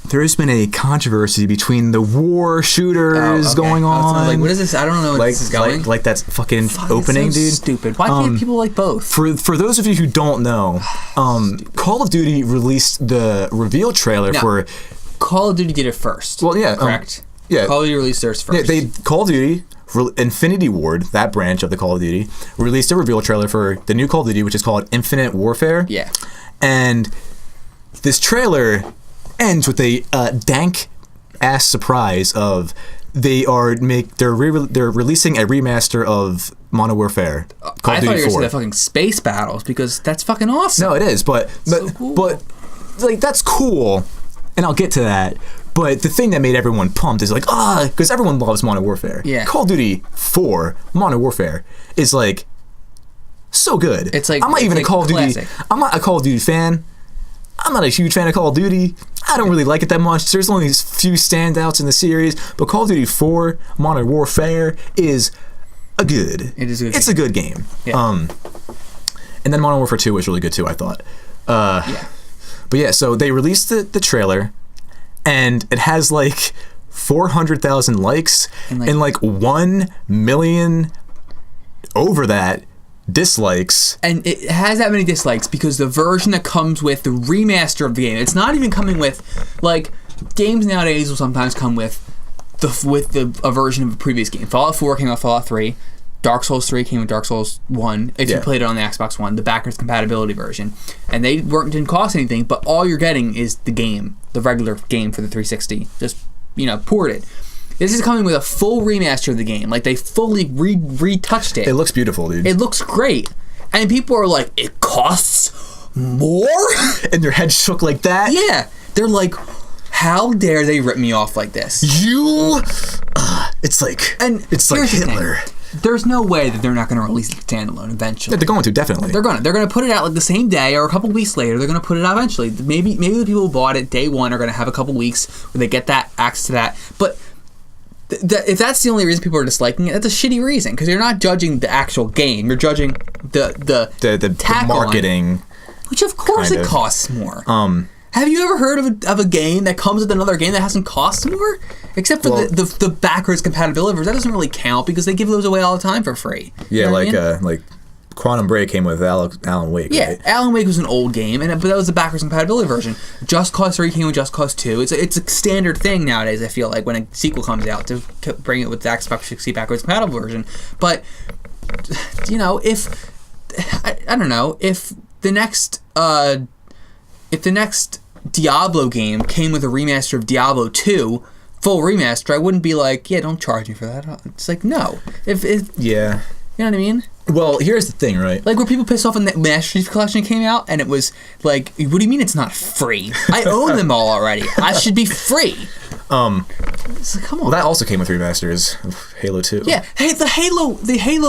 there's been a controversy between the war shooters going on. Like, what is this? I don't know where this is going. Like that fucking opening, so dude. Stupid. Why can't people like both? For those of you who don't know, Call of Duty released the reveal trailer for. Call of Duty did it first. Well, yeah, correct. Yeah, Call of Duty released theirs first. Yeah, Call of Duty. Infinity Ward, that branch of the Call of Duty, released a reveal trailer for the new Call of Duty, which is called Infinite Warfare. Yeah. And this trailer ends with a dank ass surprise of they're releasing a remaster of Modern Warfare. Call of Duty 4. I thought you were saying fucking space battles because that's fucking awesome. No, it is, but cool. but like that's cool, and I'll get to that. But the thing that made everyone pumped is like, because everyone loves Modern Warfare. Yeah. Call of Duty 4, Modern Warfare, is like so good. It's like I'm not even a Call of Duty. I'm not a Call of Duty fan. I'm not a huge fan of Call of Duty. I don't really like it that much. There's only these few standouts in the series, but Call of Duty 4, Modern Warfare is a good. It is a good. It's a good game. Yeah. And then Modern Warfare 2 was really good too, I thought. Yeah. But yeah, so they released the trailer. And it has like 400,000 likes and like 1 million over that dislikes. And it has that many dislikes because the version that comes with the remaster of the game, it's not even coming with, like, games nowadays will sometimes come with a version of a previous game. Fallout 4 came out with Fallout 3. Dark Souls 3 came with Dark Souls 1, if you played it on the Xbox One, the backwards compatibility version. And they didn't cost anything, but all you're getting is the game, the regular game for the 360. Just, ported. This is coming with a full remaster of the game. Like, they fully retouched it. It looks beautiful, dude. It looks great. And people are like, it costs more? And their heads shook like that? Yeah. They're like, how dare they rip me off like this? It's like Hitler. There's no way that they're not going to release it standalone eventually. Yeah, they're going to, definitely. They're going to put it out like the same day or a couple weeks later. They're going to put it out eventually. Maybe the people who bought it day one are going to have a couple weeks where they get that access to that. But if that's the only reason people are disliking it, that's a shitty reason because you're not judging the actual game. You're judging the marketing, which of course it costs more. Have you ever heard of a game that comes with another game that hasn't cost more? Except for the backwards compatibility version. That doesn't really count because they give those away all the time for free. Yeah, like Quantum Break came with Alan Wake. Yeah, right? Alan Wake was an old game, but that was the backwards compatibility version. Just Cause 3 came with Just Cause 2. It's a standard thing nowadays, I feel like, when a sequel comes out to bring it with the Xbox 360 backwards compatible version. But, if the next Diablo game came with a remaster of Diablo 2, full remaster, I wouldn't be like, yeah, don't charge me for that. It's like, no. Yeah. You know what I mean? Well, here's the thing, right? Like, were people pissed off when the Master Chief Collection came out, and it was like, what do you mean it's not free? I own them all already. I should be free. It's like, come on. Well, that also came with remasters of Halo 2. Yeah, hey, the Halo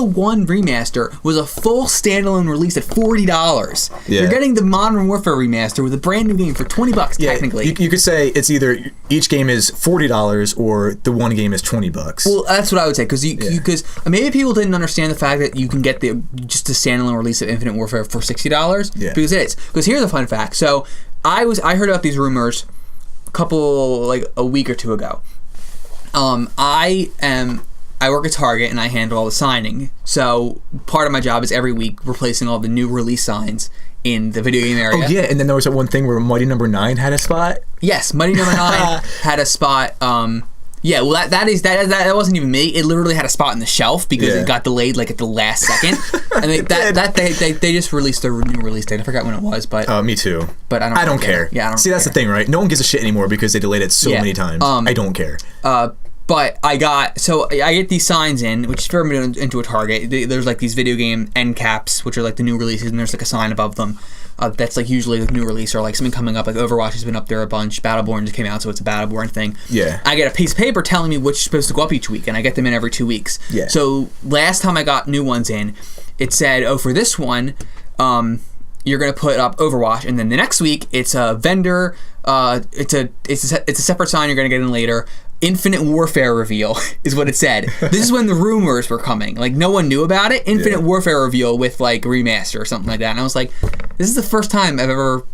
1 remaster was a full standalone release at $40. Yeah. You're getting the Modern Warfare remaster with a brand new game for $20 technically. You could say it's either each game is $40 or the one game is $20. Well, that's what I would say because maybe people didn't understand the fact that you can get just a standalone release of Infinite Warfare for $60. Yeah. Because it is. Because here's a fun fact. So I heard about these rumors a week or two ago. I work at Target and I handle all the signing. So part of my job is every week replacing all the new release signs in the video game area. Oh yeah, and then there was that one thing where Mighty Number 9 had a spot. Yes, Mighty Number 9 had a spot. Yeah, well that wasn't even me. It literally had a spot in the shelf because it got delayed like at the last second. And they just released their new release date. I forgot when it was, but me too. But I don't care. Yeah, I don't. See, that's the thing, right? No one gives a shit anymore because they delayed it so many times. I don't care. But I get these signs in, which is very into a Target. There's like these video game end caps, which are like the new releases, and there's like a sign above them. That's like usually the new release or like something coming up. Like Overwatch has been up there a bunch. Battleborn just came out, so it's a Battleborn thing. Yeah. I get a piece of paper telling me which is supposed to go up each week, and I get them in every 2 weeks. Yeah. So last time I got new ones in, it said, oh, for this one, you're gonna put up Overwatch, and then the next week it's a vendor. It's a separate sign you're gonna get in later. Infinite Warfare reveal is what it said. This is when the rumors were coming. Like, no one knew about it. Infinite Warfare reveal with, like, remaster or something like that. And I was like, this is the first time I've ever...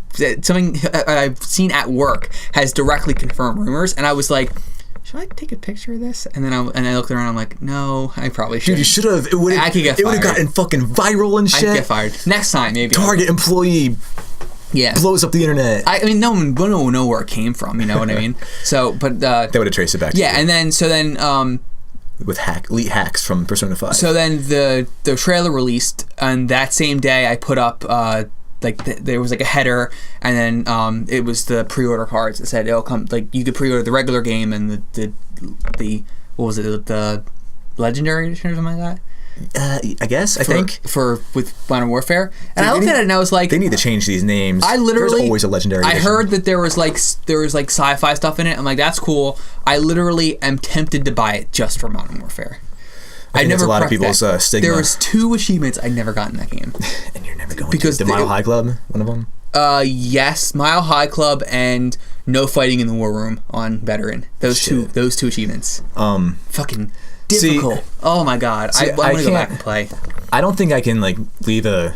something I've seen at work has directly confirmed rumors. And I was like, should I take a picture of this? And then I looked around. I'm like, no, I probably should. Dude, you should have. It would have gotten fucking viral and shit. I'd get fired. Next time, maybe. Target employee blows up the internet. I mean, no one will know where it came from. You know what I mean? So, but... they would have traced it back to you. And then... with elite hacks from Persona 5. So then the trailer released, and that same day I put up... there was like a header, and then it was the pre-order cards that said it'll come, like, you could pre-order the regular game and the what was it, the Legendary Edition or something like that. I guess I think with Modern Warfare, and I looked at it and I was like, they need to change these names. There's always a Legendary Edition. I heard that there was like sci-fi stuff in it. I'm like, that's cool. I literally am tempted to buy it just for Modern Warfare. I think that's a lot of people's stigma. There was 2 achievements I never got in that game. And you're never going to the Mile High Club, one of them? Yes, Mile High Club and no fighting in the war room on veteran. Those two achievements. Fucking difficult. Oh my god. I want to go back and play. I don't think I can like leave a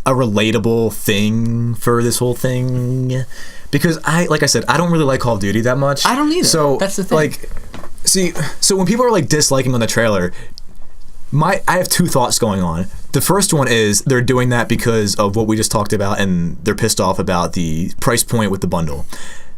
relatable thing for this whole thing, because like I said, I don't really like Call of Duty that much. I don't either. So that's the thing. Like, so when people are like disliking on the trailer, I have 2 thoughts going on. The first one is they're doing that because of what we just talked about, and they're pissed off about the price point with the bundle.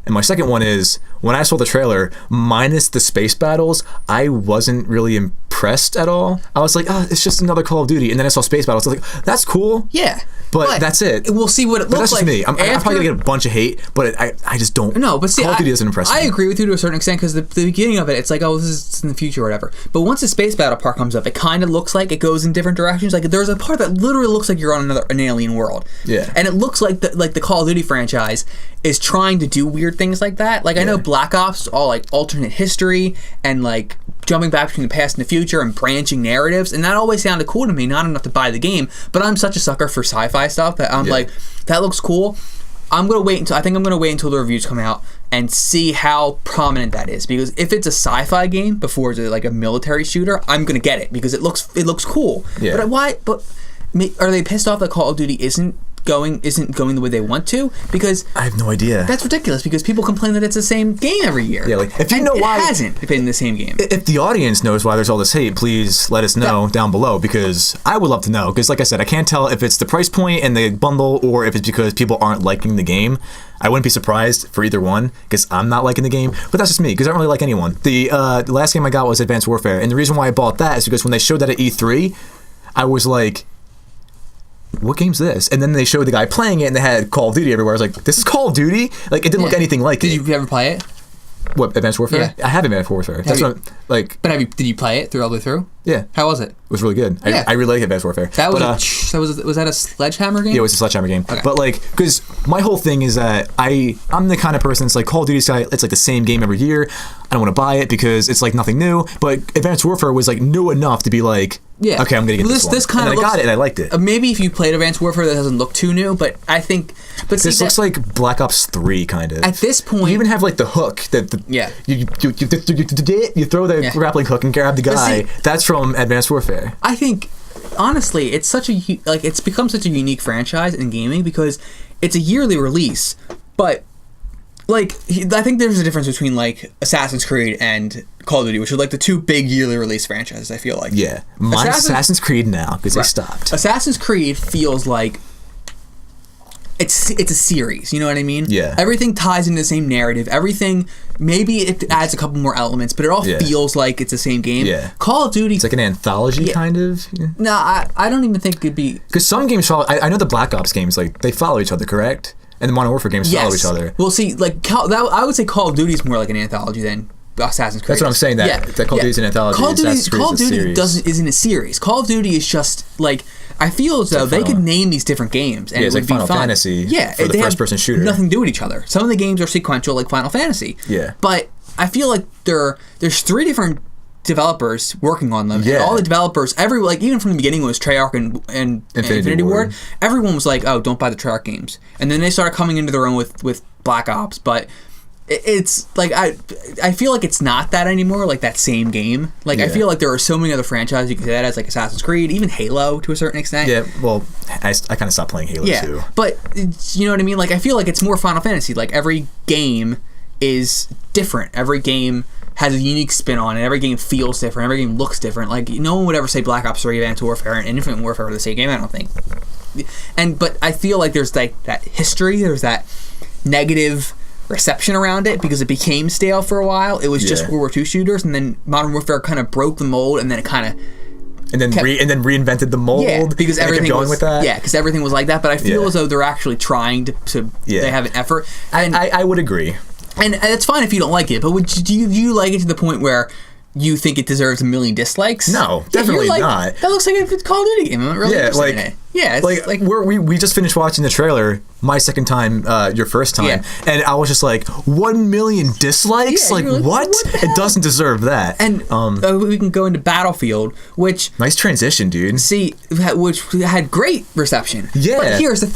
And my second one is, when I saw the trailer, minus the space battles, I wasn't really impressed at all. I was like, it's just another Call of Duty. And then I saw space battles. I was like, that's cool. Yeah. But that's it. We'll see what it looks like. That's just me. I'm probably going to get a bunch of hate, but I just don't. No, but see, Call of Duty doesn't impress me. I agree with you to a certain extent, because the beginning of it, it's like, this is in the future or whatever. But once the space battle part comes up, it kind of looks like it goes in different directions. Like, there's a part that literally looks like you're on an alien world. Yeah. And it looks like the Call of Duty franchise is trying to do weird things like that. Like, I know Black Ops, all like alternate history and like jumping back between the past and the future and branching narratives, and that always sounded cool to me. Not enough to buy the game, but I'm such a sucker for sci-fi stuff that I'm like, that looks cool. I think I'm gonna wait until the reviews come out and see how prominent that is, because if it's a sci-fi game before it's like a military shooter, I'm gonna get it because it looks cool. Yeah. But are they pissed off that Call of Duty isn't going the way they want to? Because I have no idea. That's ridiculous, because people complain that it's the same game every year. Yeah, like, if you know why it hasn't been the same game. If the audience knows why there's all this hate, please let us know down below, because I would love to know. Because like I said, I can't tell if it's the price point and the bundle, or if it's because people aren't liking the game. I wouldn't be surprised for either one, because I'm not liking the game. But that's just me, because I don't really like anyone. The last game I got was Advanced Warfare, and the reason why I bought that is because when they showed that at E3, I was like, what game's this? And then they showed the guy playing it, and they had Call of Duty everywhere. I was like, this is Call of Duty? Like, it didn't look anything like it. Did you ever play it? What, Advanced Warfare? Yeah. I have Advanced Warfare. But did you play it all the way through? Yeah. How was it? It was really good. I really like Advanced Warfare. Was that a Sledgehammer game? Yeah, it was a Sledgehammer game. Okay. But like, because my whole thing is that I'm the kind of person that's like, Call of Duty's it's like the same game every year. I don't want to buy it because it's like nothing new. But Advanced Warfare was like new enough to be like, okay, I'm gonna get this one. Kind of I got it and I liked it. Maybe if you played Advanced Warfare, that doesn't look too new. But I think, this looks like Black Ops 3 kind of. At this point, you even have like the hook that you throw the grappling hook and grab the guy. That's from Advanced Warfare. I think, honestly, it's it's become such a unique franchise in gaming because it's a yearly release. But like, I think there's a difference between like Assassin's Creed and Call of Duty, which are like the 2 big yearly release franchises. I feel like. Yeah, mine's Assassin's Creed now because they stopped. Assassin's Creed feels like it's a series, you know what I mean? Yeah. Everything ties into the same narrative. Everything, maybe it adds a couple more elements, but it all feels like it's the same game. Yeah. Call of Duty, it's like an anthology kind of. Yeah. No, I don't even think it'd be, because some games follow. I know the Black Ops games, like, they follow each other, correct? And the Modern Warfare games follow each other. Well, see, like I would say Call of Duty is more like an anthology than Assassin's Creed. That's what I'm saying. That Call of Duty is an anthology. Call of Duty isn't a series. Call of Duty is just like, I feel as though they could name these different games and it would like be Final fun. Fantasy. For the first-person shooter. Nothing to do with each other. Some of the games are sequential, like Final Fantasy. Yeah. But I feel like there's 3 different developers working on them. Yeah. And all the developers, even from the beginning, it was Treyarch and Infinity Ward. Everyone was like, "Oh, don't buy the Treyarch games." And then they started coming into their own with Black Ops, but it's like I feel like it's not that anymore, like that same game. Like I feel like there are so many other franchises you can say that as, like Assassin's Creed, even Halo to a certain extent. Yeah, well, I kind of stopped playing Halo too. But you know what I mean? Like I feel like it's more Final Fantasy. Like every game is different. Every game has a unique spin on it. Every game feels different. Every game looks different. Like no one would ever say Black Ops 3, Advanced Warfare, and Infinite Warfare are the same game, I don't think. But I feel like there's like that history, there's that negative reception around it because it became stale for a while. It was just World War II shooters, and then Modern Warfare kind of broke the mold, and then it kind of reinvented the mold. Yeah, because everything going was with that. Yeah, because everything was like that. But I feel as though they're actually trying to they have an effort. And I would agree, and it's fine if you don't like it. But do you like it to the point where you think it deserves a million dislikes? No, definitely not. That looks like a Call of Duty game. I'm really interested in it. Yeah, it's like we just finished watching the trailer. My second time, your first time, and I was just like, 1 million dislikes. Yeah, like what? It doesn't deserve that. And we can go into Battlefield, which nice transition, dude. Which had great reception. Yeah. But here's the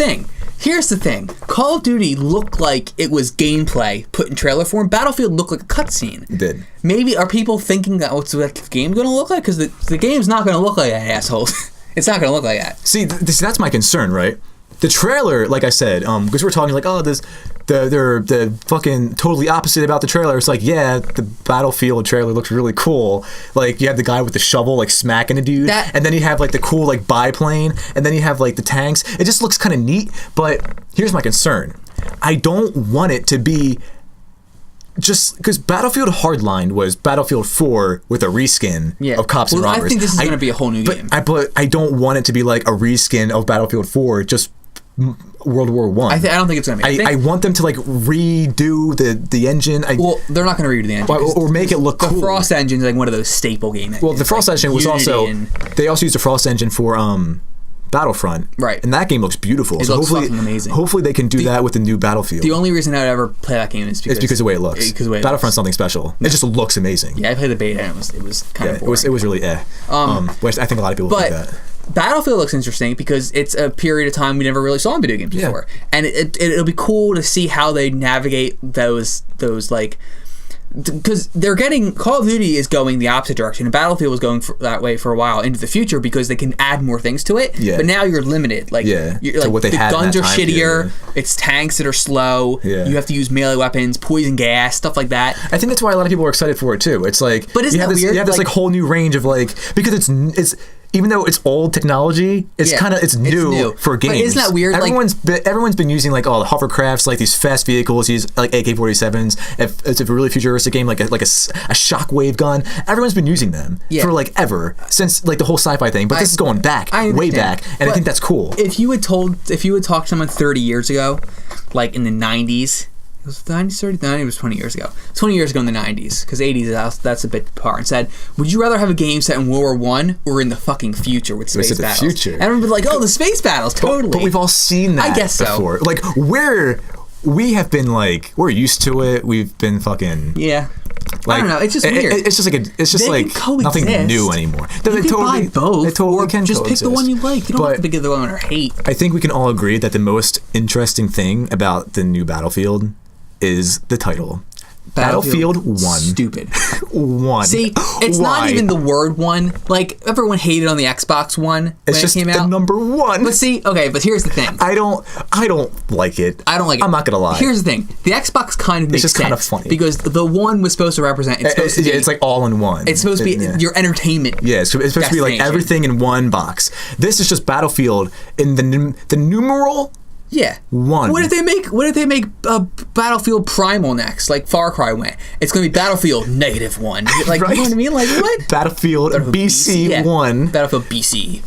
thing. Call of Duty looked like it was gameplay put in trailer form. Battlefield looked like a cutscene. It did. Maybe are people thinking that what's the game going to look like? Because the game's not going to look like that, assholes. It's not going to look like that. See, that's my concern, right? The trailer, like I said, because we're talking like, oh, they're fucking totally opposite about the trailer. It's like, yeah, the Battlefield trailer looks really cool. Like, you have the guy with the shovel, like, smacking a dude. And then you have, like, the cool, like, biplane. And then you have, like, the tanks. It just looks kind of neat. But here's my concern. I don't want it to be just because Battlefield Hardline was Battlefield 4 with a reskin of cops and robbers. I think this is going to be a whole new game. But I don't want it to be like a reskin of Battlefield 4, just World War One. I don't think it's going to be. I want them to like redo the engine. Well, they're not going to redo the engine. Or make it look cool. The Frost engine is like one of those staple game engines. Well, the Frost engine was also... They also used the Frost engine for... Battlefront, right? And that game looks beautiful. It looks fucking amazing. Hopefully, they can do that with the new Battlefield. The only reason I would ever play that game is because of the way it looks. Battlefront's something special. It just looks amazing. Yeah, I played the beta and it was kind of boring. It was really which I think a lot of people think that. Battlefield looks interesting because it's a period of time we never really saw in video games before, and it'll be cool to see how they navigate those like. Because they're getting Call of Duty is going the opposite direction, and Battlefield was going that way for a while into the future because they can add more things to it. Yeah. But now you're limited. Like, you're, like what they the guns are shittier. It's tanks that are slow. Yeah. You have to use melee weapons, poison gas, stuff like that. I think that's why a lot of people are excited for it too. It's like, but isn't that weird? You have this like whole new range of like because it's. Even though it's old technology, it's new for games. But isn't that weird? Everyone's been using like all the hovercrafts, like these fast vehicles, use like AK-47s. If it's a really futuristic game, like a shockwave gun, everyone's been using them for like ever since like the whole sci-fi thing. But this is going back, way back, and I think that's cool. If you had talked to someone 30 years ago, like in the 90s. Was the 90s 30? No, it was 20 years ago. 20 years ago in the 90s, because 80s, that's a bit apart. And said, would you rather have a game set in World War I or in the fucking future with space battles? The future. And everyone would be like, oh, the space battles, totally. But we've all seen that before. Like, we have been like, we're used to it. We've been fucking... Yeah. Like, I don't know. It's just weird. It's just like nothing new anymore. You can buy both. They totally can just pick the one you like. You don't have to pick the one or hate. I think we can all agree that the most interesting thing about the new Battlefield is the title. Battlefield 1. Stupid. 1. See, it's not even the word 1. Like, everyone hated on the Xbox One when it came out. It's just the number 1. But see, okay, but here's the thing. I don't like it. I don't like it. I'm not going to lie. Here's the thing. The Xbox kind of makes sense. It's just kind of funny. Because the 1 was supposed to represent... It's like all in one. It's supposed to be your entertainment. Yeah, it's supposed to be like everything in one box. This is just Battlefield in the numeral... Yeah. 1. What if they make Battlefield Primal next, like Far Cry went? It's going to be Battlefield -1. Like, right? You know what I mean? Like, what? Battlefield BC 1. Battlefield BC.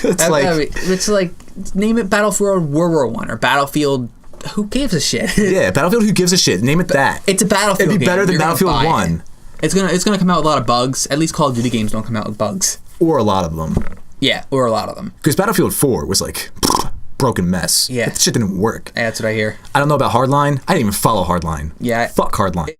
It's like name it Battlefield World War 1 or Battlefield. Who gives a shit? Yeah, Battlefield. Who gives a shit? Name it that. It's a Battlefield. It'd be better than Battlefield 1. It's gonna come out with a lot of bugs. At least Call of Duty games don't come out with bugs. Or a lot of them. Yeah, or a lot of them. Because Battlefield 4 was like. Broken mess. Yeah. That shit didn't work. Yeah, that's what I hear. I don't know about Hardline. I didn't even follow Hardline. Yeah. Fuck Hardline.